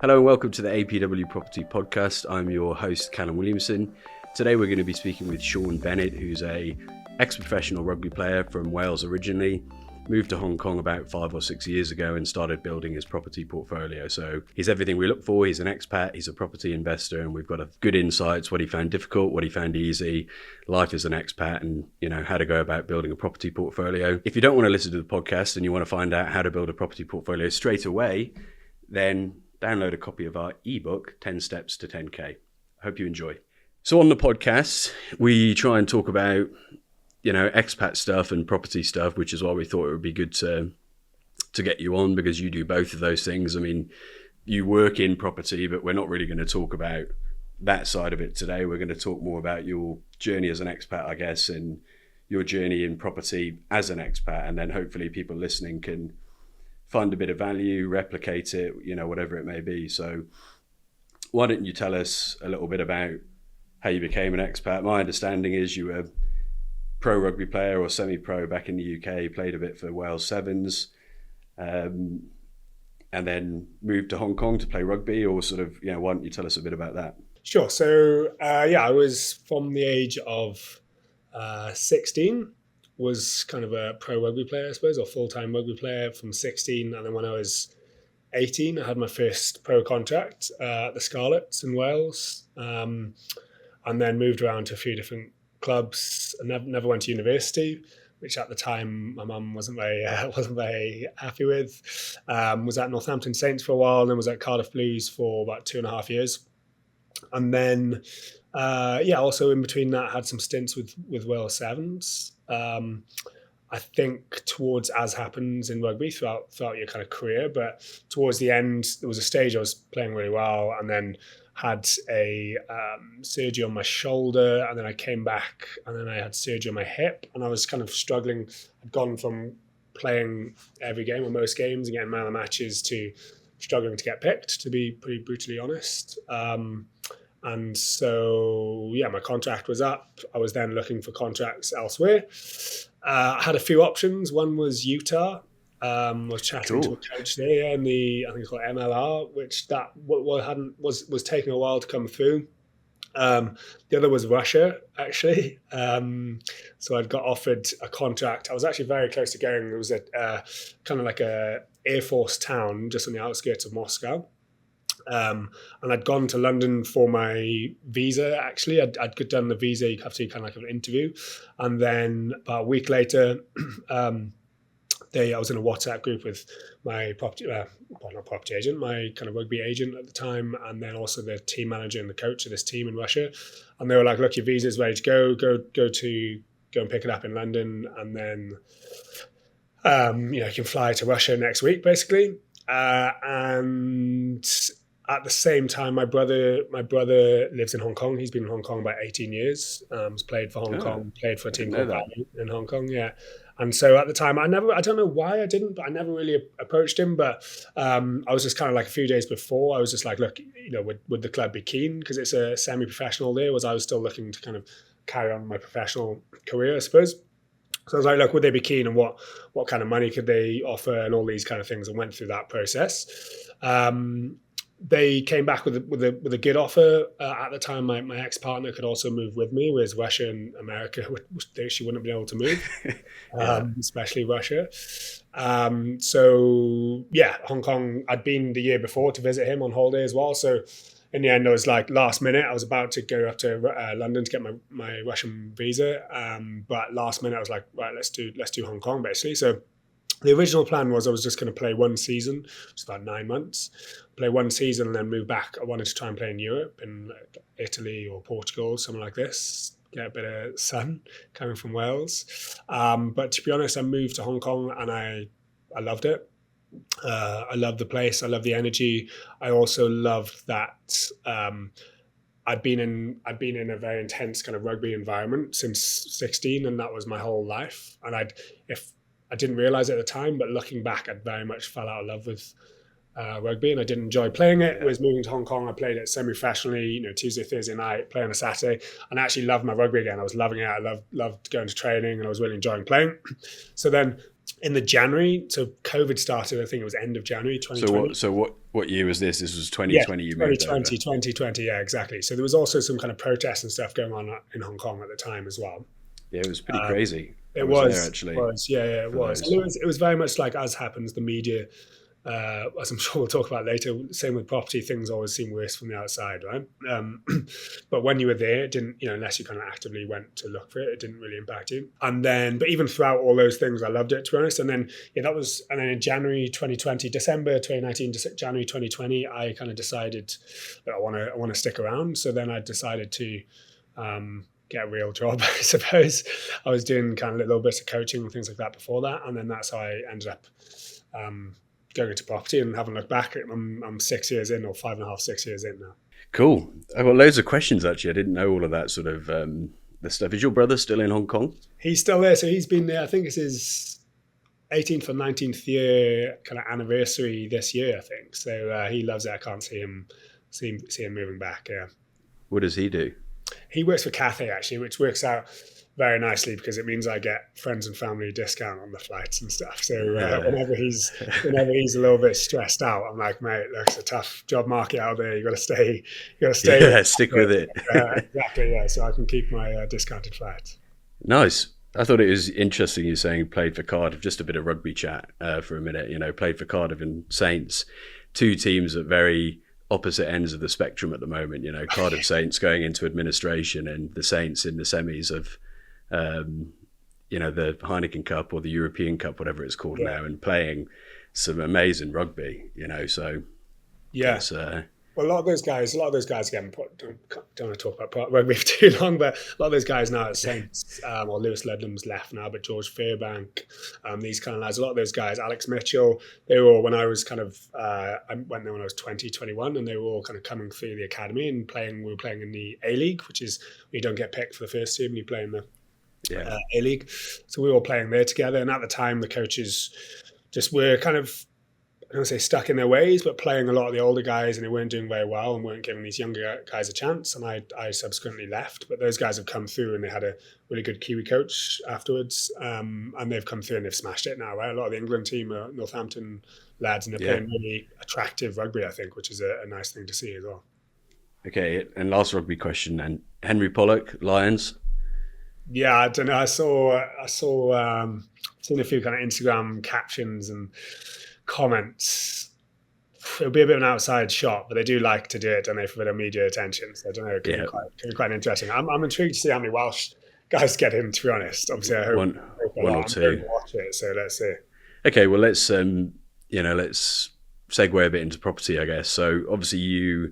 Hello and welcome to the APW Property Podcast. I'm your host, Callum Williamson. Today we're going to be speaking with Sion Bennett, who's a ex-professional rugby player from Wales originally, moved to Hong Kong about 5 or 6 years ago and started building his property portfolio. So he's everything we look for. He's an expat, he's a property investor, and we've got a good insights, what he found difficult, what he found easy, life as an expat, and how to go about building a property portfolio. If you don't want to listen to the podcast and you want to find out how to build a property portfolio straight away, then download a copy of our ebook, 10 Steps to 10K. I hope you enjoy. So on the podcast, we try and talk about, expat stuff and property stuff, which is why we thought it would be good to get you on, because you do both of those things. I mean, you work in property, but we're not really going to talk about that side of it today. We're going to talk more about your journey as an expat, I guess, and your journey in property as an expat. And then hopefully people listening can find a bit of value, replicate it, whatever it may be. So why don't you tell us a little bit about how you became an expat? My understanding is you were pro rugby player or semi-pro back in the UK, played a bit for Wales Sevens, and then moved to Hong Kong to play rugby, or sort of, why don't you tell us a bit about that? Sure. So, I was from the age of 16, was kind of a pro rugby player, I suppose, or full-time rugby player from 16. And then when I was 18, I had my first pro contract at the Scarlets in Wales, and then moved around to a few different clubs. I never went to university, which at the time my mum wasn't very happy with. Was at Northampton Saints for a while, and then was at Cardiff Blues for about 2.5 years. And then, also in between that, I had some stints with Wales Sevens. I think towards, as happens in rugby throughout your kind of career, but towards the end, there was a stage I was playing really well, and then had a surgery on my shoulder, and then I came back, and then I had surgery on my hip, and I was kind of struggling. I'd gone from playing every game or most games and getting man of the matches to struggling to get picked, to be pretty brutally honest. And so, my contract was up. I was then looking for contracts elsewhere. I had a few options. One was Utah. Was chatting to a coach there in I think it's called MLR, which that was taking a while to come through. The other was Russia, actually. So I'd got offered a contract. I was actually very close to going. It was a kind of like a Air Force town just on the outskirts of Moscow. And I'd gone to London for my visa, actually. I'd done the visa. You have to kind of like an interview. And then about a week later, I was in a WhatsApp group with my not property agent, my kind of rugby agent at the time, and then also the team manager and the coach of this team in Russia. And they were like, look, your visa's ready to go. Go and pick it up in London. And then, you can fly to Russia next week, basically. And at the same time, my brother lives in Hong Kong. He's been in Hong Kong about 18 years. He's played for Hong Kong, played for a team called Value in Hong Kong. Yeah. And so at the time, I don't know why I didn't, but I never really approached him. But I was just kind of like a few days before, I was just like, look, would the club be keen? Because it's a semi-professional there, I was still looking to kind of carry on my professional career, I suppose. So I was like, look, would they be keen, and what kind of money could they offer, and all these kind of things, and went through that process. They came back with a good offer. At the time, my ex-partner could also move with me, whereas Russia and America, she wouldn't be able to move, especially Russia. Hong Kong, I'd been the year before to visit him on holiday as well. So in the end, I was like last minute, I was about to go up to London to get my Russian visa. But last minute, I was like, right, let's do Hong Kong, basically. So the original plan was I was just going to play one season, which is about 9 months, play one season and then move back. I wanted to try and play in Europe, in Italy or Portugal, something like this, get a bit of sun coming from Wales. But to be honest, I moved to Hong Kong and I loved it. I love the place. I love the energy. I also loved that I'd been in a very intense kind of rugby environment since 16, and that was my whole life. And I didn't realize at the time, but looking back, I'd very much fell out of love with rugby, and I didn't enjoy playing it. I was moving to Hong Kong. I played it semi-professionally, Tuesday, Thursday night, play on a Saturday, and I actually loved my rugby again. I was loving it. I loved going to training, and I was really enjoying playing. So then in the January, so COVID started, I think it was end of January 2020. So what year was this? This was 2020 you moved over? 2020, yeah, exactly. So there was also some kind of protests and stuff going on in Hong Kong at the time as well. Yeah, it was pretty crazy. It was there, actually. It was, yeah, it was. It was very much like, as happens, the media, as I'm sure we'll talk about later, same with property, things always seem worse from the outside, right? But when you were there, it didn't, unless you kind of actively went to look for it, it didn't really impact you. And then, but even throughout all those things, I loved it, to be honest. And then, and then in January 2020, December 2019, January 2020, I kind of decided that I want to stick around. So then I decided to get a real job, I suppose. I was doing kind of little bits of coaching and things like that before that. And then that's how I ended up going into property, and haven't looked back. I'm 6 years in, or 5.5, 6 years in now. Cool. I've got loads of questions, actually. I didn't know all of that sort of the stuff. Is your brother still in Hong Kong? He's still there. So he's been there, I think it's his 18th or 19th year kind of anniversary this year, I think. So he loves it. I can't see him moving back. Yeah. What does he do? He works for Cathay, actually, which works out very nicely because it means I get friends and family discount on the flights and stuff. So whenever he's a little bit stressed out, I'm like, mate, look, it's a tough job market out there. You got to stay. Yeah, stick with it. Exactly. Yeah. So I can keep my discounted flights. Nice. I thought it was interesting you saying played for Cardiff. Just a bit of rugby chat for a minute. Played for Cardiff and Saints, two teams at very opposite ends of the spectrum at the moment. Cardiff Saints going into administration, and the Saints in the semis of the Heineken Cup or the European Cup, whatever it's called now, and playing some amazing rugby, so yeah. Well, a lot of those guys again, don't want to talk about rugby for too long, but a lot of those guys now at Saints, or Lewis Ludlam's left now, but George Fairbank, these kind of lads, a lot of those guys, Alex Mitchell, they were all, when I was kind of, I went there when I was 20, 21, and they were all kind of coming through the academy and we were playing in the A-League, which is, you don't get picked for the first team, you play in the A-League. So we were all playing there together, and at the time the coaches just were kind of, I don't want to say stuck in their ways, but playing a lot of the older guys, and they weren't doing very well and weren't giving these younger guys a chance. And I subsequently left, but those guys have come through and they had a really good Kiwi coach afterwards. And they've come through and they've smashed it now, right? A lot of the England team are Northampton lads, and they're playing really attractive rugby, I think, which is a nice thing to see as well. Okay, and last rugby question then. Henry Pollock, Lions? Yeah, I don't know. I saw seen a few kind of Instagram captions and comments. It'll be a bit of an outside shot, but they do like to do it, don't they, for a bit of media attention. So I don't know, it could be quite interesting. I'm intrigued to see how many Welsh guys get in, to be honest. Obviously, I hope one or two. Watch it, so let's see. Okay, well, let's let's segue a bit into property, I guess. So obviously you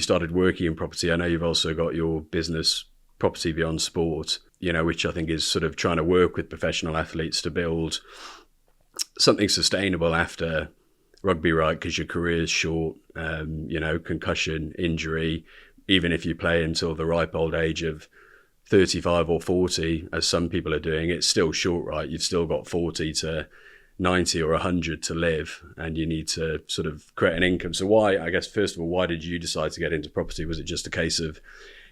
started working in property. I know you've also got your business, Property Beyond Sport, which I think is sort of trying to work with professional athletes to build something sustainable after rugby, right? Because your career is short, concussion, injury, even if you play until the ripe old age of 35 or 40, as some people are doing, it's still short, right? You've still got 40 to 90 or 100 to live, and you need to sort of create an income. So why did you decide to get into property? Was it just a case of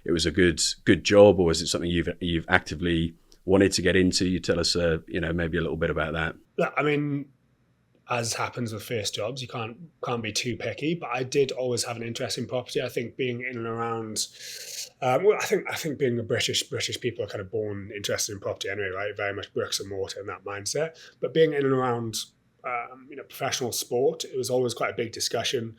it was a good job, or is it something you've actively wanted to get into? You tell us, maybe a little bit about that. I mean, as happens with first jobs, you can't be too picky. But I did always have an interest in property. I think being in and around, I think being a British people are kind of born interested in property anyway, right? Very much bricks and mortar in that mindset. But being in and around, professional sport, it was always quite a big discussion.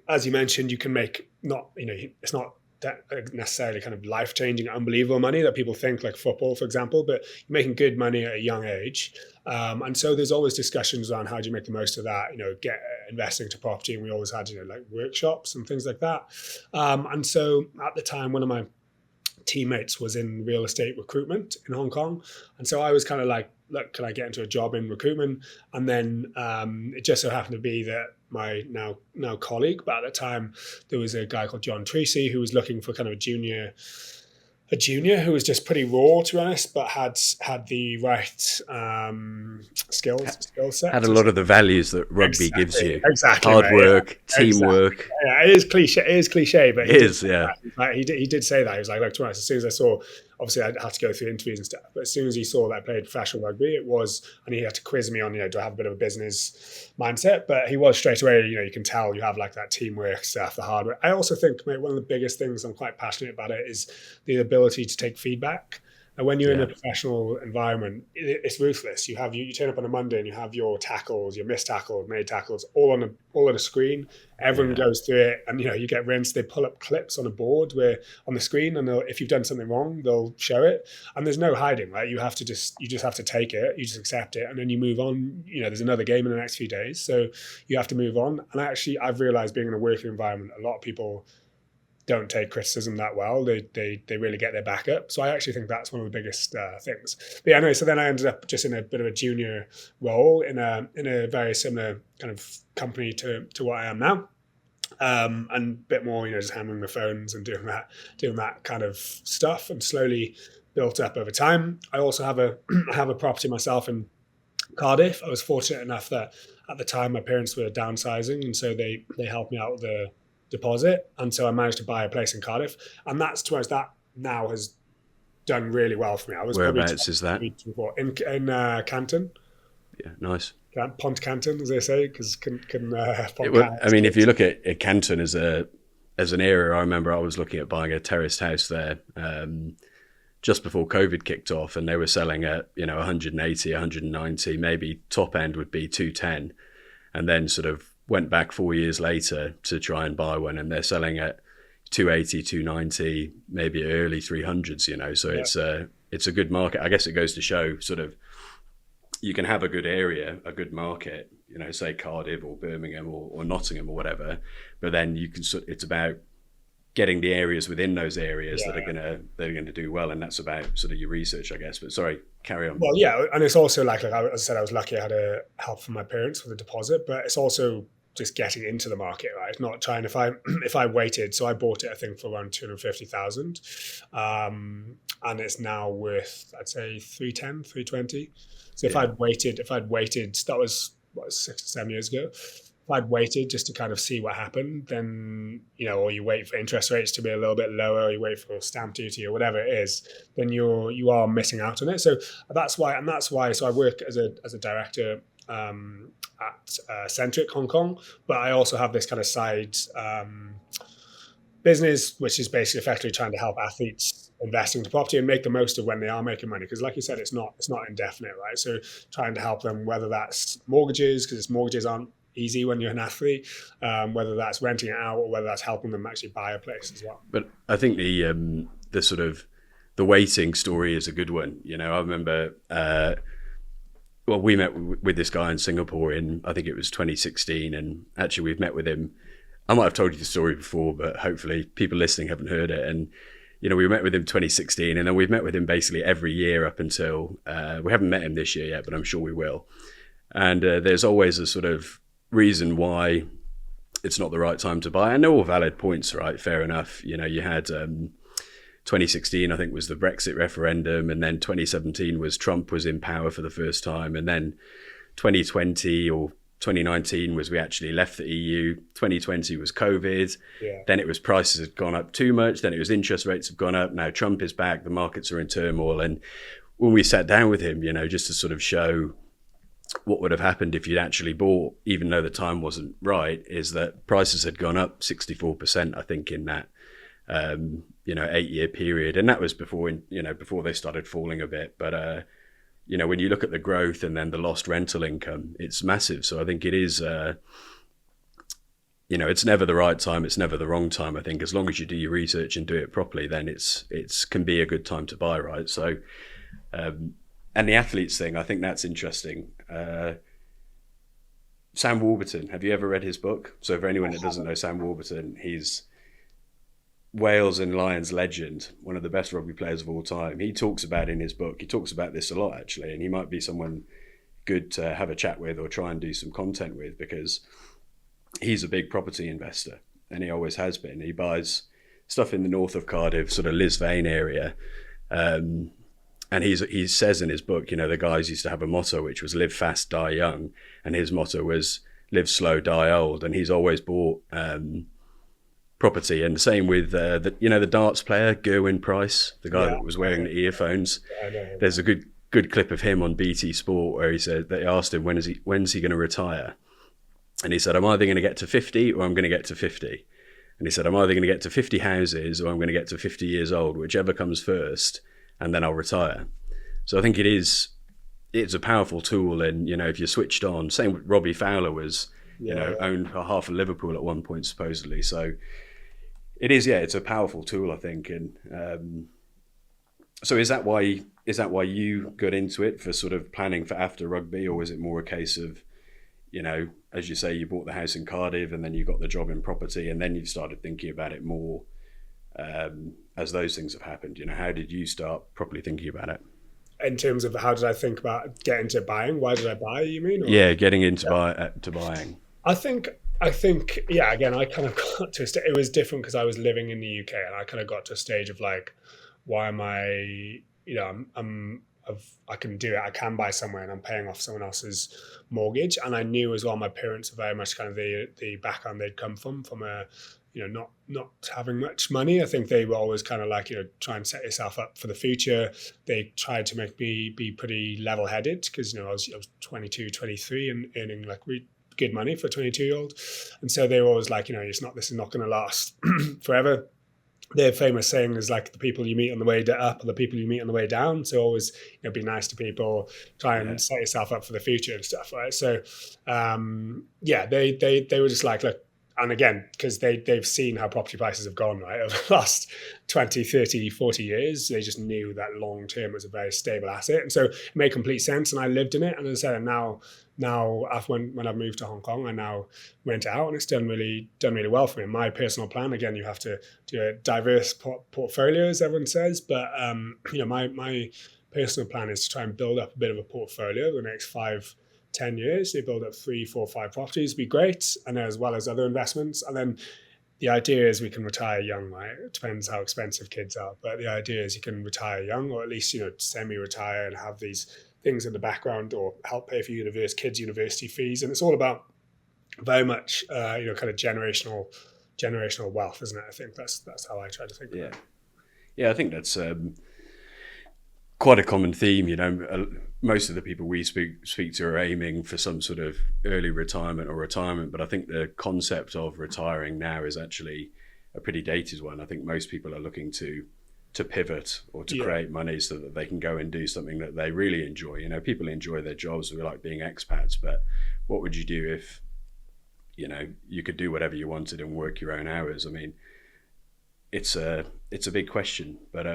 As you mentioned, you can make it's not that necessarily kind of life-changing, unbelievable money that people think, like football, for example, but you're making good money at a young age. And so there's always discussions around how do you make the most of that, get investing into property. And we always had, like workshops and things like that. And so at the time, one of my teammates was in real estate recruitment in Hong Kong. And so I was kind of like, look, can I get into a job in recruitment? And then it just so happened to be that my now colleague, but at the time there was a guy called John Treacy who was looking for kind of a junior who was just pretty raw, to be honest, but had the right skill set. Had a lot of the values that rugby gives you. Exactly. Hard work, teamwork. Exactly. Yeah, it is cliche, but he did say that. He did say that. He was like, to be honest, as soon as I saw obviously I had to go through interviews and stuff. But as soon as he saw that I played professional rugby, and he had to quiz me on, do I have a bit of a business mindset? But he was straight away, you can tell you have like that teamwork stuff, the hard work. I also think, mate, one of the biggest things I'm quite passionate about it is the ability to take feedback. And when you're in a professional environment, it's ruthless. You turn up on a Monday and you have your tackles, your missed tackles, made tackles, all on a screen. Everyone goes through it, and you get rinsed. They pull up clips on a board on the screen, and if you've done something wrong, they'll show it. And there's no hiding, right? You just have to take it, you just accept it, and then you move on. There's another game in the next few days, so you have to move on. And actually, I've realized being in a working environment, a lot of people don't take criticism that well. They really get their back up. So I actually think that's one of the biggest things. But anyway, so then I ended up just in a bit of a junior role in a very similar kind of company to what I am now. And a bit more, just handling the phones and doing that kind of stuff, and slowly built up over time. I also have a property myself in Cardiff. I was fortunate enough that at the time my parents were downsizing, and so they helped me out with the deposit, and so I managed to buy a place in Cardiff, and that now has done really well for me. Whereabouts is that? In Canton. Yeah, nice. Pont Canton, as they say, because if you look at Canton as an area, I remember I was looking at buying a terraced house there just before COVID kicked off, and they were selling at 180, 190, maybe top end would be 210, and then sort of went back 4 years later to try and buy one, and they're selling at 280, 290, maybe early 300s, so it's a good market. I guess it goes to show sort of you can have a good area, a good market, say Cardiff or Birmingham or Nottingham or whatever, but then it's about getting the areas within those areas that are gonna do well, and that's about sort of your research, I guess. But sorry, carry on. Well, yeah, and it's also like as I said, I was lucky I had a help from my parents with the deposit, but it's also just getting into the market, right? It's not trying, if I waited, so I bought it, I think, for around 250,000. And it's now worth, I'd say 310, 320. So if I'd waited, that was 6 or 7 years ago. If I'd waited just to kind of see what happened, then, or you wait for interest rates to be a little bit lower, or you wait for stamp duty or whatever it is, then you are missing out on it. So that's why, so I work as a director at Centric Hong Kong, but I also have this kind of side business, which is basically effectively trying to help athletes invest into property and make the most of when they are making money. Because like you said, it's not indefinite, right? So trying to help them, whether that's mortgages, because mortgages aren't easy when you're an athlete, whether that's renting it out or whether that's helping them actually buy a place as well. But I think the sort of the waiting story is a good one. I remember we met with this guy in Singapore in, I think it was 2016, and actually we've met with him. I might have told you the story before, but hopefully people listening haven't heard it. And we met with him 2016, and then we've met with him basically every year up until we haven't met him this year yet, but I'm sure we will. And there's always a sort of reason why it's not the right time to buy, and they're all valid points, right? Fair enough. You had 2016, I think, was the Brexit referendum, and then 2017 was Trump was in power for the first time, and then 2020 or 2019 was we actually left the EU. 2020 was COVID. Then it was prices had gone up too much. Then it was interest rates have gone up. Now Trump is back. The markets are in turmoil. And when we sat down with him, just to sort of show what would have happened if you'd actually bought, even though the time wasn't right, is that prices had gone up 64%, I think, in that 8-year period. And that was before they started falling a bit. But when you look at the growth and then the lost rental income, it's massive. So I think it is, it's never the right time. It's never the wrong time. I think as long as you do your research and do it properly, then it's can be a good time to buy, right? So, and the athletes thing, I think that's interesting. Sam Warburton, have you ever read his book? So for anyone that doesn't know Sam Warburton, he's Wales and Lions legend, one of the best rugby players of all time. He talks about in his book, he talks about this a lot actually, and he might be someone good to have a chat with or try and do some content with, because he's a big property investor and he always has been. He buys stuff in the north of Cardiff, sort of Lisvane area. And he says in his book, the guys used to have a motto which was live fast, die young. And his motto was live slow, die old. And he's always bought property. And the same with the darts player Gerwyn Price, the guy that was wearing the earphones. I know. There's a good clip of him on BT Sport where he said, they asked him when's he going to retire, and he said, I'm either going to get to 50 or I'm going to get to 50. And he said, I'm either going to get to 50 houses or I'm going to get to 50 years old, whichever comes first, and then I'll retire. So I think it's a powerful tool. And, if you're switched on, same with Robbie Fowler was, owned half of Liverpool at one point, supposedly. So it is, it's a powerful tool, I think. And so is that why you got into it, for sort of planning for after rugby, or was it more a case of, as you say, you bought the house in Cardiff and then you got the job in property and then you started thinking about it more as those things have happened? How did you start properly thinking about it? In terms of how did I think about getting into buying? Why did I buy, you mean? Or? Yeah, getting into buying. I think, again, I kind of got to it was different because I was living in the UK, and I kind of got to a stage of like, why am I, I can do it. I can buy somewhere and I'm paying off someone else's mortgage. And I knew as well, my parents are very much kind of the background they'd come from a, not having much money. I think they were always kind of like, try and set yourself up for the future. They tried to make me be pretty level-headed because, I was 22, 23 and earning like good money for a 22-year-old. And so they were always like, this is not going to last forever. Their famous saying is like, the people you meet on the way up are the people you meet on the way down. So always, be nice to people, try and set yourself up for the future and stuff, right? So, they were just like, look, and again, because they've seen how property prices have gone, right, over the last 20, 30, 40 years, they just knew that long term was a very stable asset. And so it made complete sense. And I lived in it. And as I said, now when I've moved to Hong Kong, I now rent it out, and it's done really well for me. My personal plan, again, you have to do a diverse portfolio, as everyone says, but my personal plan is to try and build up a bit of a portfolio the next 5-10 years. They build up 3, 4, 5 properties, be great, and as well as other investments. And then the idea is we can retire young, right? It depends how expensive kids are, but the idea is you can retire young, or at least semi-retire and have these things in the background, or help pay for kids' university fees. And it's all about very much kind of generational wealth, isn't it? I think that's how I try to think about it. Yeah, I think that's quite a common theme. Most of the people we speak to are aiming for some sort of early retirement, but I think the concept of retiring now is actually a pretty dated one. I think most people are looking to pivot or to create money so that they can go and do something that they really enjoy. People enjoy their jobs. We like being expats, but what would you do if, you could do whatever you wanted and work your own hours? I mean, it's a big question, but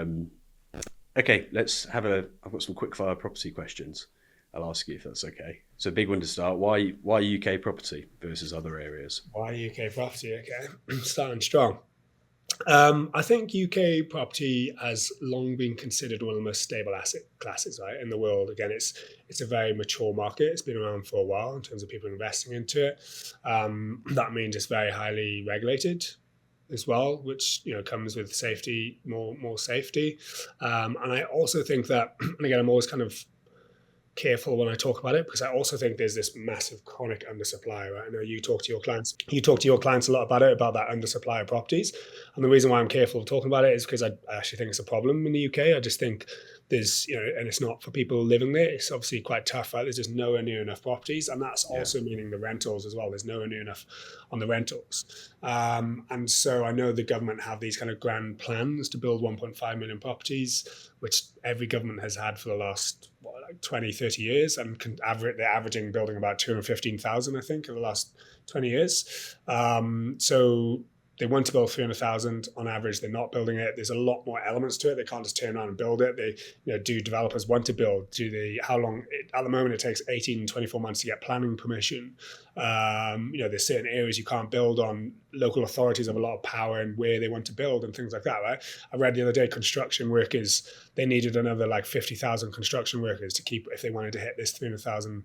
okay, I've got some quick fire property questions. I'll ask you if that's okay. So big one to start. Why UK property versus other areas? Why UK property? Okay, starting strong. I think UK property has long been considered one of the most stable asset classes, right, in the world. Again, it's a very mature market. It's been around for a while in terms of people investing into it. That means it's very highly regulated as well, which comes with safety, more safety. And I also think that, and again, I'm always kind of careful when I talk about it, because I also think there's this massive chronic undersupply, right? I know you talk to your clients a lot about that undersupply of properties. And the reason why I'm careful of talking about it is because I actually think it's a problem in the UK. I just think there's, and it's not for people living there. It's obviously quite tough, right? There's just nowhere near enough properties. And that's also meaning the rentals as well. There's nowhere near enough on the rentals. And so I know the government have these kind of grand plans to build 1.5 million properties, which every government has had for the last 20, 30 years. And they're averaging building about 215,000, I think, in the last 20 years. So they want to build 300,000 on average. They're not building it. There's a lot more elements to it. They can't just turn around and build it. They, do developers want to build? How long? At the moment, it takes 18 and 24 months to get planning permission. There's certain areas you can't build on. Local authorities have a lot of power in where they want to build and things like that, right? I read the other day, construction workers, they needed another 50,000 construction workers to keep, if they wanted to hit this 300,000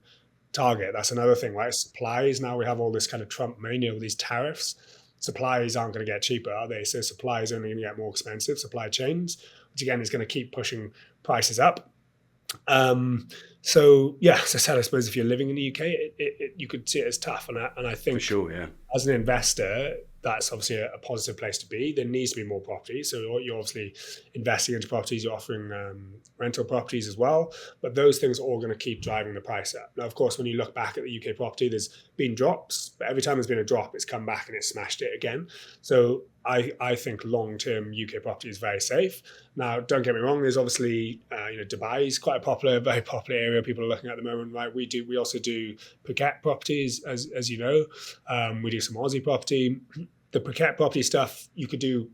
target. That's another thing, right? Supplies. Now we have all this kind of Trump mania with these tariffs. Supplies aren't going to get cheaper, are they? So supply is only going to get more expensive, supply chains, which again is going to keep pushing prices up. So as I said, I suppose if you're living in the UK, you could see it as tough. And I think for sure, as an investor, that's obviously a positive place to be. There needs to be more property. So you're obviously investing into properties, you're offering rental properties as well. But those things are all going to keep driving the price up. Now, of course, when you look back at the UK property, there's been drops, but every time there's been a drop, it's come back and it's smashed it again. So I think long-term UK property is very safe. Now, don't get me wrong. There's obviously, Dubai is quite a very popular area people are looking at the moment, right? We also do Phuket properties, as you know. We do some Aussie property. The Phuket property stuff, you could do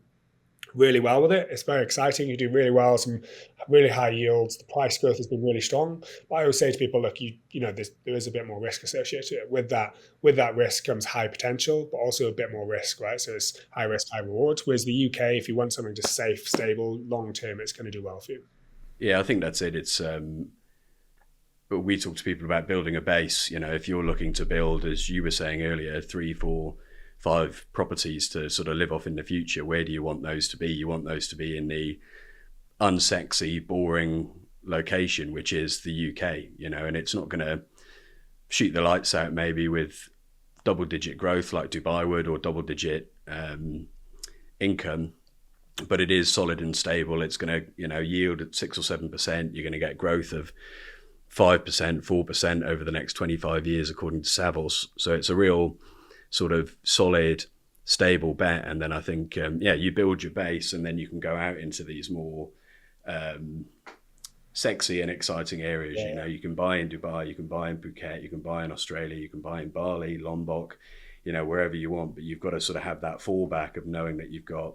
really well with it. It's very exciting. You do really well, some really high yields. The price growth has been really strong. But I always say to people, look, there is a bit more risk associated with that. With that risk comes high potential, but also a bit more risk, right? So it's high risk, high reward. Whereas the UK, if you want something just safe, stable, long term, it's going to do well for you. Yeah, I think that's it. It's but we talk to people about building a base. If you're looking to build, as you were saying earlier, 3, 4, 5 properties to sort of live off in the future, where do you want those to be? You want those to be in the unsexy, boring location, which is the UK, and it's not going to shoot the lights out maybe with double-digit growth like Dubai would, or double-digit income, but it is solid and stable. It's going to, yield at 6 or 7%. You're going to get growth of 5%, 4% over the next 25 years, according to Savills. So it's a real sort of solid, stable bet. And then I think, you build your base, and then you can go out into these more sexy and exciting areas. Yeah. You can buy in Dubai, you can buy in Phuket, you can buy in Australia, you can buy in Bali, Lombok, wherever you want. But you've got to sort of have that fallback of knowing that you've got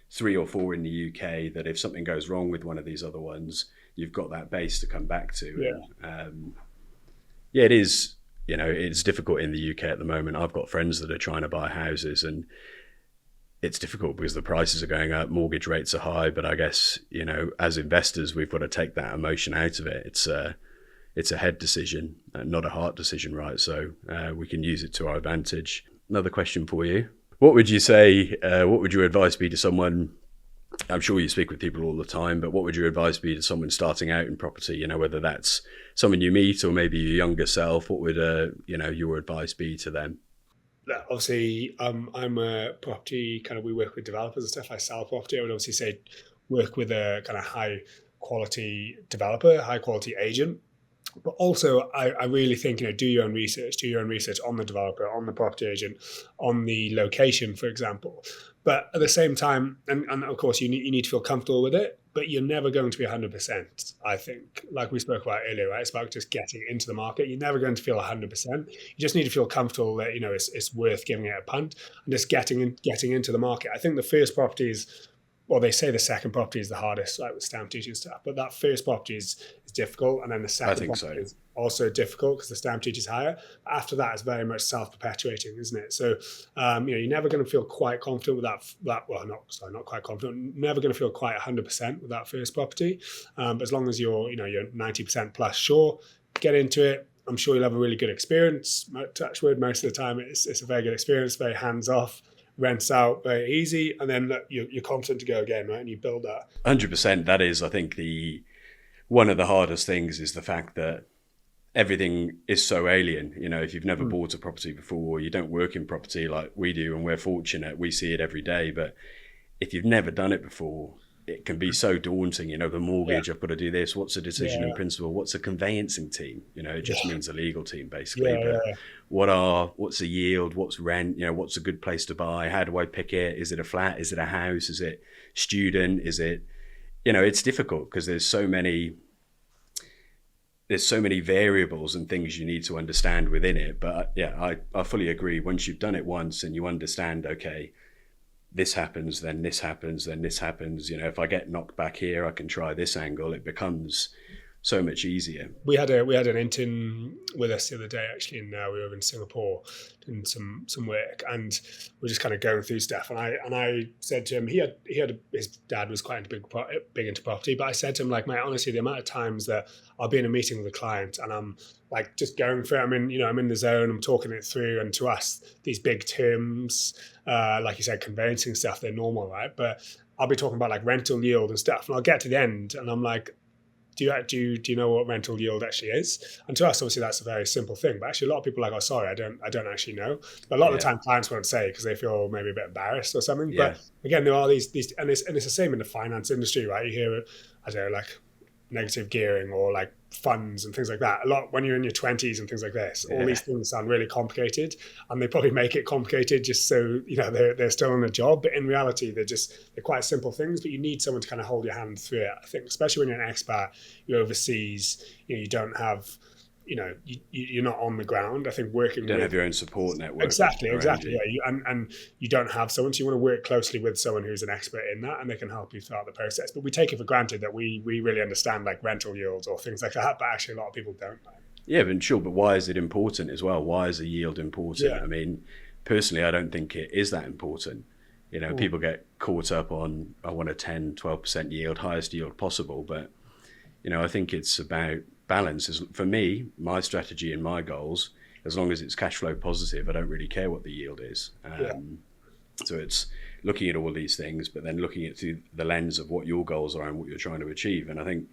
3 or 4 in the UK, that if something goes wrong with one of these other ones, you've got that base to come back to. Yeah. And, it is, it's difficult in the UK at the moment. I've got friends that are trying to buy houses, and it's difficult because the prices are going up, mortgage rates are high. But I guess, as investors, we've got to take that emotion out of it. It's a head decision, not a heart decision, right? So we can use it to our advantage. Another question for you. What would you say, what would your advice be to someone? I'm sure you speak with people all the time, but what would your advice be to someone starting out in property? Whether that's someone you meet or maybe your younger self, what would, your advice be to them? Obviously, I'm a property we work with developers and stuff. I sell property. I would obviously say work with a kind of high quality developer, high quality agent. But also, I really think, do your own research. Do your own research on the developer, on the property agent, on the location, for example. But at the same time, and of course, you need to feel comfortable with it, but you're never going to be 100%, I think. Like we spoke about earlier, right? It's about just getting into the market. You're never going to feel 100%. You just need to feel comfortable that, it's worth giving it a punt and just getting into the market. I think the first property is, well, they say the second property is the hardest, like with stamp duty and stuff, but that first property is difficult, and then the second property is also difficult because the stamp duty is higher. After that, it's very much self-perpetuating, isn't it? So, you're never going to feel quite confident with that. Well, not quite confident. Never going to feel quite 100% with that first property. But as long as you're 90% plus sure, get into it. I'm sure you'll have a really good experience. Touch wood, most of the time, it's a very good experience, very hands-off. Rents out very easy, and then you're confident to go again, right? And you build that. 100%. That is, I think, one of the hardest things is the fact that everything is so alien. If you've never bought a property before, you don't work in property like we do, and we're fortunate, we see it every day. But if you've never done it before, it can be so daunting. The mortgage, I've got to do this. What's a decision in principle? What's a conveyancing team? It just means a legal team, basically. What's a yield? What's rent? What's a good place to buy? How do I pick it? Is it a flat? Is it a house? Is it student? Is it, it's difficult because there's so many variables and things you need to understand within it. But I fully agree. Once you've done it once and you understand, okay, this happens, then this happens, then this happens. If I get knocked back here, I can try this angle. It becomes so much easier. We had an intern with us the other day, actually, and we were in Singapore doing some work, and we're just kind of going through stuff. And I said to him, his dad was quite big into property, but I said to him, like, mate, honestly, the amount of times that I'll be in a meeting with a client and I'm like just going through it. I'm in the zone, I'm talking it through, and to us, these big terms, like you said, conveyancing stuff, they're normal, right? But I'll be talking about like rental yield and stuff, and I'll get to the end, and I'm like, do you know what rental yield actually is? And to us, obviously, that's a very simple thing. But actually, a lot of people are like, oh, sorry, I don't actually know. But a lot of the time, clients won't say because they feel maybe a bit embarrassed or something. Yeah. But again, there are these, and it's the same in the finance industry, right? You hear, I don't know, like negative gearing or like funds and things like that. A lot when you're in your 20s and things like this, all these things sound really complicated, and they probably make it complicated just so they're still in a job. But in reality, they're quite simple things. But you need someone to kind of hold your hand through it. I think, especially when you're an expat, you're overseas. You don't have. You're not on the ground. I think working. You don't have your own support network. Exactly. Yeah, and you don't have someone. So you want to work closely with someone who's an expert in that, and they can help you throughout the process. But we take it for granted that we really understand like rental yields or things like that. But actually, a lot of people don't. Yeah, but sure. But why is it important as well? Why is a yield important? Yeah. I mean, personally, I don't think it is that important. People get caught up on, I want a 10, 12% yield, highest yield possible. But, I think it's about balance. For me, my strategy and my goals, as long as it's cash flow positive, I don't really care what the yield is. So it's looking at all these things, but then looking at through the lens of what your goals are and what you're trying to achieve. And I think,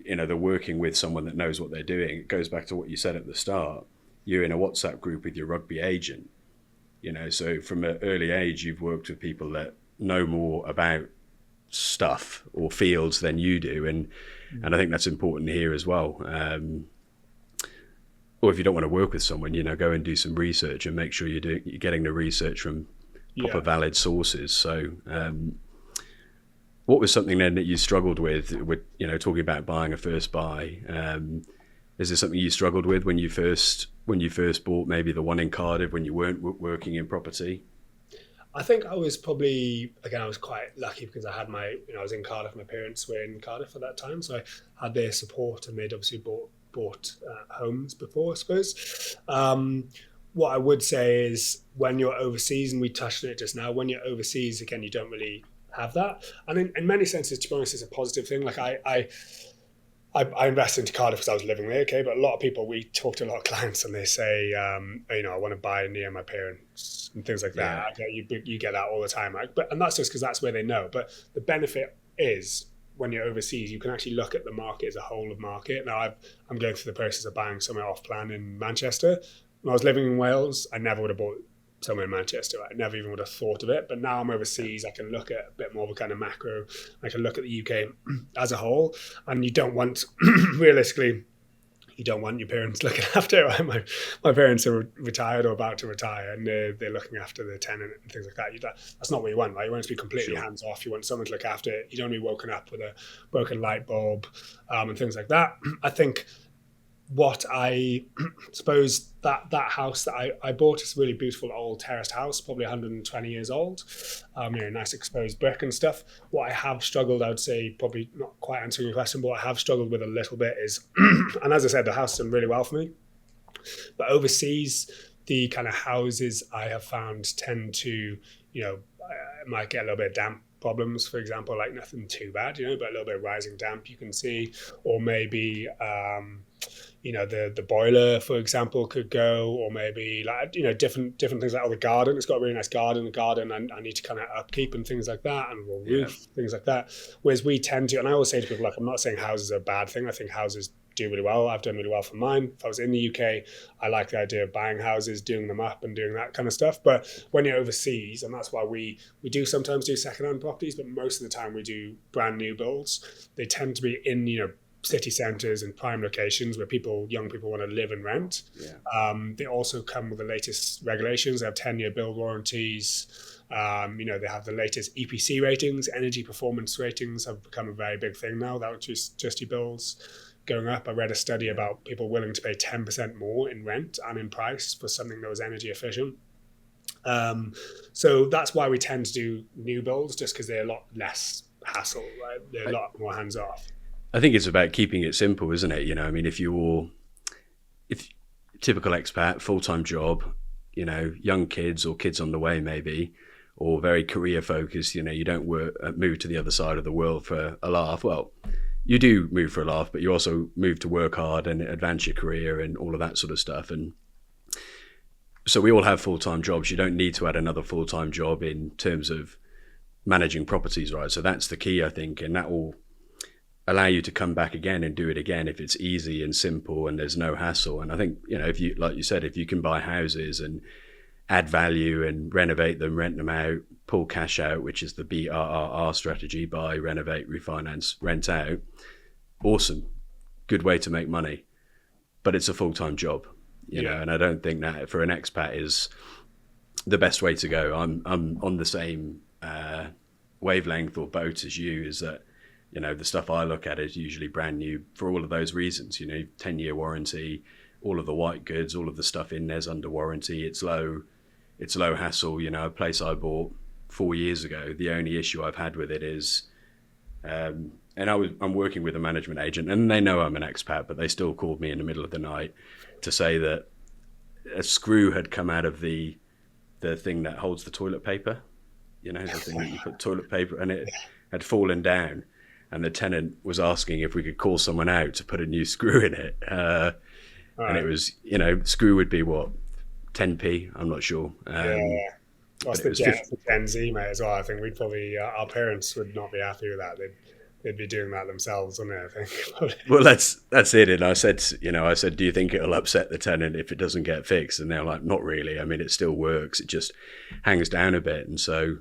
they're working with someone that knows what they're doing. It goes back to what you said at the start. You're in a WhatsApp group with your rugby agent, so from an early age, you've worked with people that know more about stuff or fields than you do. And I think that's important here as well. Or if you don't want to work with someone, go and do some research and make sure you're getting the research from proper valid sources. So what was something then that you struggled with talking about buying a first buy? Is there something you struggled with when you first bought maybe the one in Cardiff when you weren't working in property? I think I was probably, again, I was quite lucky because I had I was in Cardiff, my parents were in Cardiff at that time, so I had their support, and they'd obviously bought homes before, I suppose. What I would say is when you're overseas, and we touched on it just now, when you're overseas, again, you don't really have that. And in many senses, to be honest, it's a positive thing. Like I invested into Cardiff because I was living there, okay? But a lot of people, we talk to a lot of clients and they say, I want to buy near my parents and things like that. Okay, you get that all the time. And that's just because that's where they know. But the benefit is when you're overseas, you can actually look at the market as a whole of market. Now, I'm going through the process of buying somewhere off plan in Manchester. When I was living in Wales, I never would have bought somewhere in Manchester. I never even would have thought of it. But now I'm overseas, I can look at a bit more of a kind of macro. I can look at the UK as a whole. And you don't want, realistically, you don't want your parents looking after. Right? My parents are retired or about to retire, and they're looking after the tenant and things like that. That's not what you want, right? You want it to be completely hands off. You want someone to look after it. You don't want to be woken up with a broken light bulb and things like that. I think what I suppose that house that I bought is a really beautiful old terraced house, probably 120 years old, nice exposed brick and stuff. What I have struggled, I would say, probably not quite answering your question, but what I have struggled with a little bit is, and as I said, the house has done really well for me, but overseas, the kind of houses I have found tend to, might get a little bit of damp problems, for example, like nothing too bad, but a little bit of rising damp you can see, or maybe the boiler, for example, could go, or maybe like different things like the garden. It's got a really nice garden. The garden I need to kind of upkeep and things like that, and roof things like that. Whereas we tend to, and I always say to people, like, I'm not saying houses are a bad thing. I think houses do really well. I've done really well for mine. If I was in the UK, I like the idea of buying houses, doing them up, and doing that kind of stuff. But when you're overseas, and that's why we do sometimes do second-hand properties, but most of the time we do brand new builds. They tend to be in city centres and prime locations where young people want to live and rent. They also come with the latest regulations. They have 10-year build warranties. They have the latest EPC ratings. Energy performance ratings have become a very big thing now. That was just your bills going up. I read a study about people willing to pay 10% more in rent and in price for something that was energy efficient. So that's why we tend to do new builds, just because they're a lot less hassle, right? They're a lot more hands off. I think it's about keeping it simple, isn't it? If typical expat, full-time job, young kids or kids on the way maybe, or very career focused, you don't move to the other side of the world for a laugh. Well, you do move for a laugh, but you also move to work hard and advance your career and all of that sort of stuff. And so we all have full-time jobs. You don't need to add another full-time job in terms of managing properties, right? So that's the key, I think, and that will allow you to come back again and do it again if it's easy and simple and there's no hassle. And I think, if you, like you said, if you can buy houses and add value and renovate them, rent them out, pull cash out, which is the BRRR strategy: buy, renovate, refinance, rent out. Awesome. Good way to make money. But it's a full-time job, you know, and I don't think that for an expat is the best way to go. I'm on the same wavelength or boat as you, is that, the stuff I look at is usually brand new for all of those reasons, 10-year warranty, all of the white goods, all of the stuff in there's under warranty. It's low hassle. A place I bought 4 years ago, the only issue I've had with it is, and I'm working with a management agent, and they know I'm an expat, but they still called me in the middle of the night to say that a screw had come out of the thing that holds the toilet paper, the thing that you put toilet paper, and it had fallen down, and the tenant was asking if we could call someone out to put a new screw in it. And it was, screw would be what, 10p? I'm not sure. That's the Gen Z, mate, as well. I think we'd probably, our parents would not be happy with that. They'd be doing that themselves, wouldn't they, I think? Well, that's it. And I said, do you think it'll upset the tenant if it doesn't get fixed? And they're like, not really. I mean, it still works. It just hangs down a bit. And so,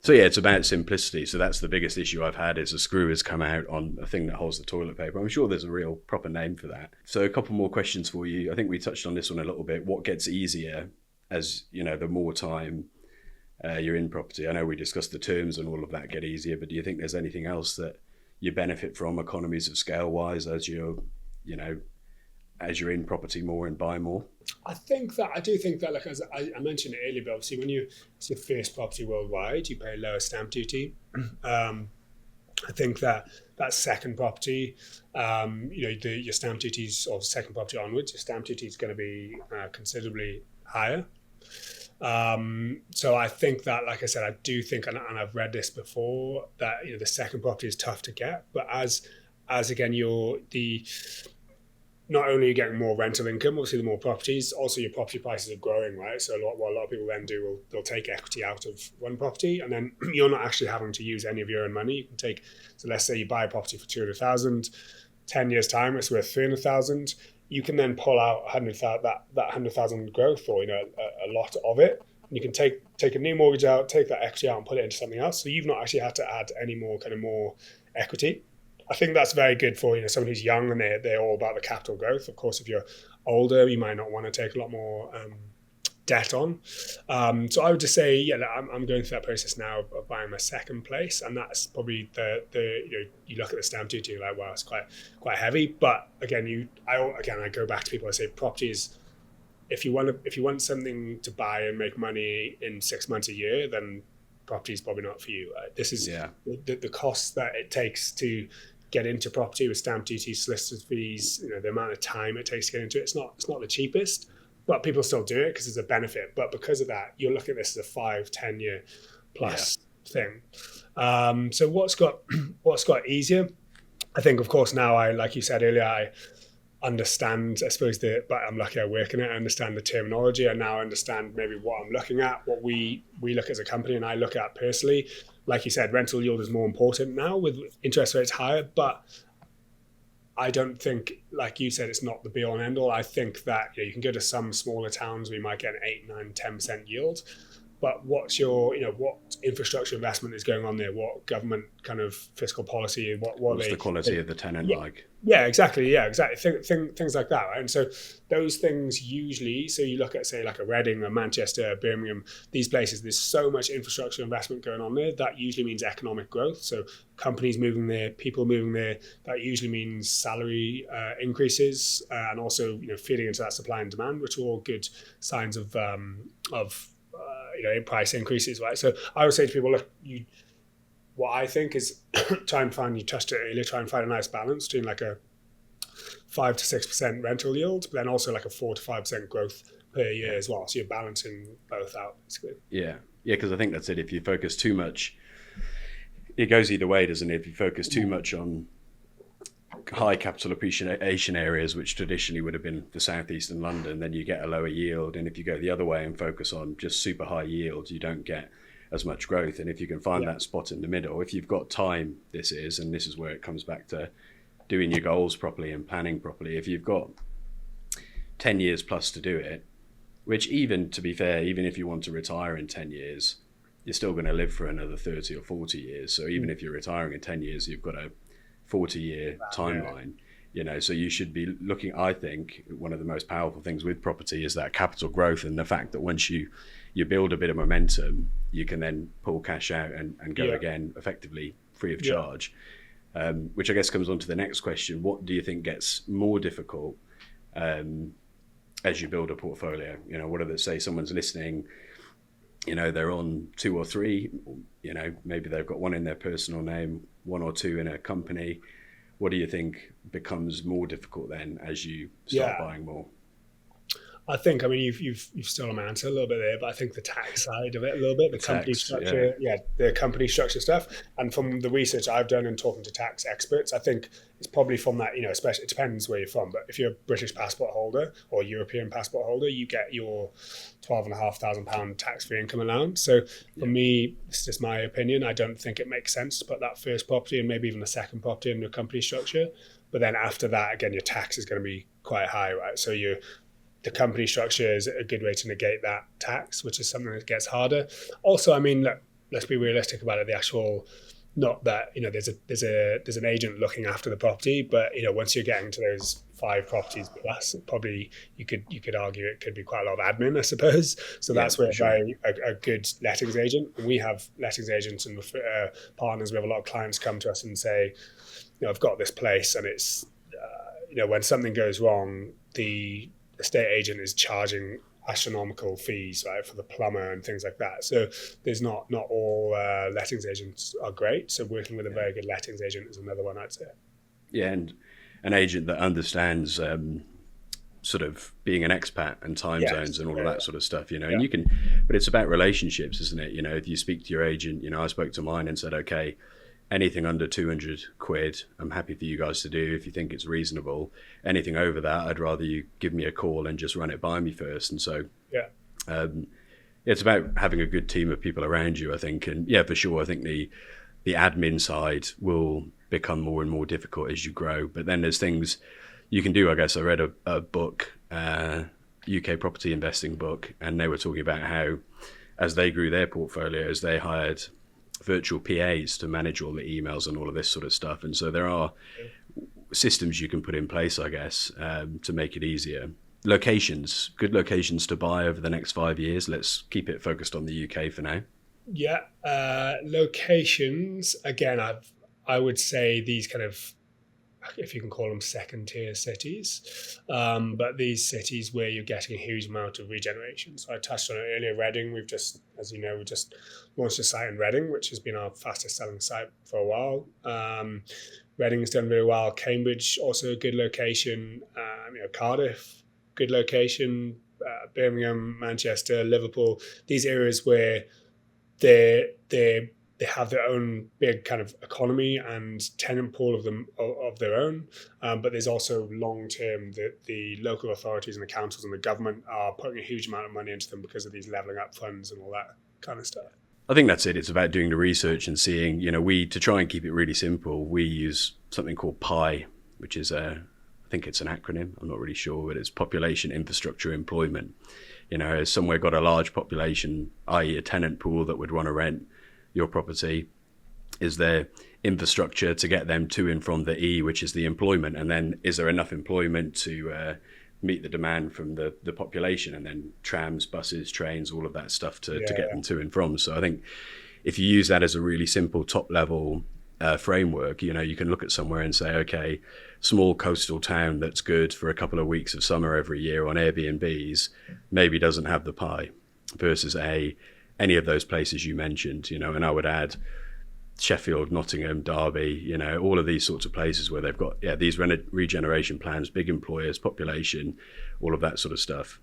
it's about simplicity. So that's the biggest issue I've had, is a screw has come out on a thing that holds the toilet paper. I'm sure there's a real proper name for that. So a couple more questions for you. I think we touched on this one a little bit. What gets easier as, the more time you're in property? I know we discussed the terms and all of that get easier, but do you think there's anything else that you benefit from, economies of scale wise, as you're in property more and buy more? I do think that, like, as I mentioned it earlier, but obviously when it's your first property worldwide, you pay lower stamp duty. I think that second property, your stamp duties, or second property onwards, your stamp duty is going to be considerably higher. So I think that, like I said, I do think, and I've read this before, that the second property is tough to get, but as again, not only are you getting more rental income, obviously the more properties, also your property prices are growing, right? So what a lot of people then do, they'll take equity out of one property, and then you're not actually having to use any of your own money. You can take, so let's say you buy a property for 200,000, 10 years time it's worth 300,000. You can then pull out 100,000, that 100,000 growth, or a lot of it. And you can take a new mortgage out, take that equity out, and put it into something else. So you've not actually had to add any more equity. I think that's very good for someone who's young and they're all about the capital growth. Of course, if you're older, you might not want to take a lot more debt on. So I would just say, I'm going through that process now of buying my second place, and that's probably you look at the stamp duty, you're like, wow, it's quite heavy. But again, I go back to people. I say properties, if you want something to buy and make money in 6 months, a year, then property is probably not for you. This is the cost that it takes to get into property with stamp duty, solicitors fees, the amount of time it takes to get into it. It's not the cheapest, but people still do it because there's a benefit. But because of that, you're looking at this as a 5-10 year plus thing. So what's got easier? I think, of course, now like you said earlier, I understand, I suppose, but I'm lucky I work in it. I understand the terminology. I now understand maybe what I'm looking at, what we look as a company and I look at personally. Like you said, rental yield is more important now with interest rates higher, but I don't think, like you said, it's not the be all and end all. I think that you can go to some smaller towns where you might get an 8, 9, 10% yield. But what's your, what infrastructure investment is going on there? What government kind of fiscal policy? What's the quality of the tenant like? Yeah, exactly. Things like that, right? And so those things usually, so you look at, say, like a Reading, a Manchester, Birmingham, these places, there's so much infrastructure investment going on there. That usually means economic growth. So companies moving there, people moving there. That usually means salary increases, and also feeding into that supply and demand, which are all good signs of price increases, right? So I would say to people, look, what I think is try and find, you touched it earlier, try and find a nice balance between like a 5 to 6% rental yield, but then also like a 4 to 5% growth per year as well. So you're balancing both out, basically. Yeah, because I think that's it. If you focus too much, it goes either way, doesn't it? If you focus too much on high capital appreciation areas, which traditionally would have been the southeast and London, then you get a lower yield. And if you go the other way and focus on just super high yields, you don't get as much growth. And if you can find that spot in the middle, if you've got time, this is where it comes back to doing your goals properly and planning properly. If you've got 10 years plus to do it, which, even to be fair, even if you want to retire in 10 years, you're still going to live for another 30 or 40 years. So even if you're retiring in 10 years, you've got a 40-year timeline. So you should be looking. I think one of the most powerful things with property is that capital growth, and the fact that once you build a bit of momentum, you can then pull cash out and go again, effectively free of charge. Which I guess comes on to the next question. What do you think gets more difficult as you build a portfolio? What are say someone's listening, they're on 2 or 3, maybe they've got one in their personal name, 1 or 2 in a company. What do you think becomes more difficult then as you start buying more? I think, you've stolen my answer a little bit there, but I think the tax side of it a little bit, the company structure, the company structure stuff. And from the research I've done and talking to tax experts, I think it's probably from that, especially, it depends where you're from, but if you're a British passport holder or European passport holder, you get your £12,500 tax-free income allowance. So for me, this is just my opinion, I don't think it makes sense to put that first property and maybe even the second property in your company structure. But then after that, again, your tax is going to be quite high, right? So the company structure is a good way to negate that tax, which is something that gets harder. Also, look, let's be realistic about it. The actual, not that, there's an agent looking after the property, but once you're getting to those 5 properties plus, probably you could argue it could be quite a lot of admin, I suppose. So that's where a good lettings agent. We have lettings agents and partners. We have a lot of clients come to us and say, I've got this place, and it's when something goes wrong, the estate agent is charging astronomical fees, right, for the plumber and things like that. So there's not all lettings agents are great. So working with a very good lettings agent is another one, I'd say. Yeah, and an agent that understands sort of being an expat and time zones and all of that sort of stuff, and you can, but it's about relationships, isn't it? If you speak to your agent, I spoke to mine and said, okay, anything under 200 quid, I'm happy for you guys to do if you think it's reasonable. Anything over that, I'd rather you give me a call and just run it by me first. And so, it's about having a good team of people around you, I think. And for sure, I think the admin side will become more and more difficult as you grow. But then there's things you can do. I guess I read a book, UK property investing book, and they were talking about how, as they grew their portfolios, they hired virtual PAs to manage all the emails and all of this sort of stuff. And so there are systems you can put in place, I guess, to make it easier. Locations, good locations to buy over the next 5 years. Let's keep it focused on the UK for now. Locations, again, I would say these kind of, if you can call them second tier cities, but these cities where you're getting a huge amount of regeneration. So I touched on it earlier, Reading, we just launched a site in Reading, which has been our fastest selling site for a while. Reading has done very well. Cambridge, also a good location. Cardiff, good location. Birmingham, Manchester, Liverpool, these areas where they have their own big kind of economy and tenant pool of their own. But there's also long-term that the local authorities and the councils and the government are putting a huge amount of money into them because of these levelling up funds and all that kind of stuff. I think that's it. It's about doing the research and seeing, to try and keep it really simple, we use something called PI, which is I think it's an acronym. I'm not really sure, but it's Population, Infrastructure, Employment. Has somewhere got a large population, i.e. a tenant pool that would want to rent your property, is there infrastructure to get them to and from the E, which is the employment, and then is there enough employment to meet the demand from the population, and then trams, buses, trains, all of that stuff to get them to and from. So I think if you use that as a really simple top level framework, you can look at somewhere and say, okay, small coastal town that's good for a couple of weeks of summer every year on Airbnbs maybe doesn't have the pie versus any of those places you mentioned, and I would add Sheffield, Nottingham, Derby, all of these sorts of places where they've got these regeneration plans, big employers, population, all of that sort of stuff.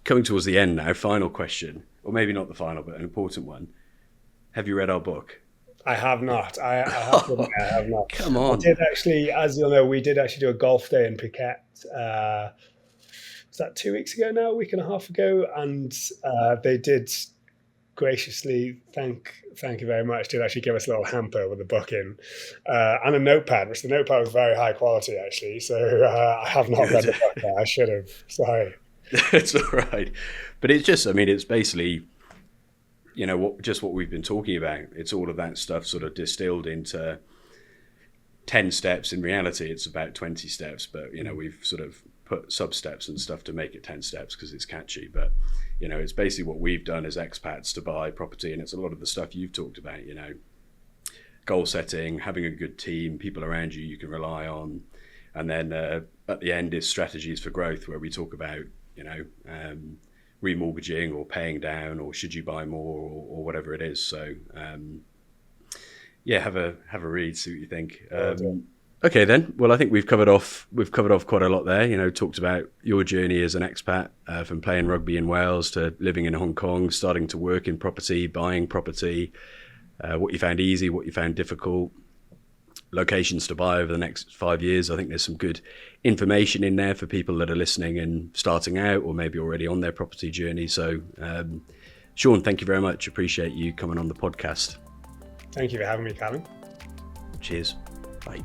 Coming towards the end now, final question, or maybe not the final, but an important one. Have you read our book? I have not. I have not. Come on. I did actually, as you'll know, we did actually do a golf day in Phuket. Was that 2 weeks ago now, a week and a half ago? And they did graciously, thank you very much, did actually give us a little hamper with a book in and a notepad, which the notepad was very high quality actually. So I have not read the book yet. I should have. Sorry. It's all right, but it's just, I mean, it's basically, you know, what we've been talking about. It's all of that stuff sort of distilled into 10 steps. In reality, it's about 20 steps, but, you know, we've sort of put sub steps and stuff to make it 10 steps because it's catchy. But, you know, it's basically what we've done as expats to buy property. And it's a lot of the stuff you've talked about, you know, goal setting, having a good team, people around you can rely on. And then at the end is strategies for growth, where we talk about, you know, remortgaging or paying down, or should you buy more, or whatever it is. So yeah, have a read, see what you think. Okay then, well, I think we've covered off quite a lot there. You know, talked about your journey as an expat, from playing rugby in Wales to living in Hong Kong, starting to work in property, buying property, what you found easy, what you found difficult, locations to buy over the next 5 years. I think there's some good information in there for people that are listening and starting out, or maybe already on their property journey. So Sion, thank you very much. Appreciate you coming on the podcast. Thank you for having me, Callum. Cheers. Bye.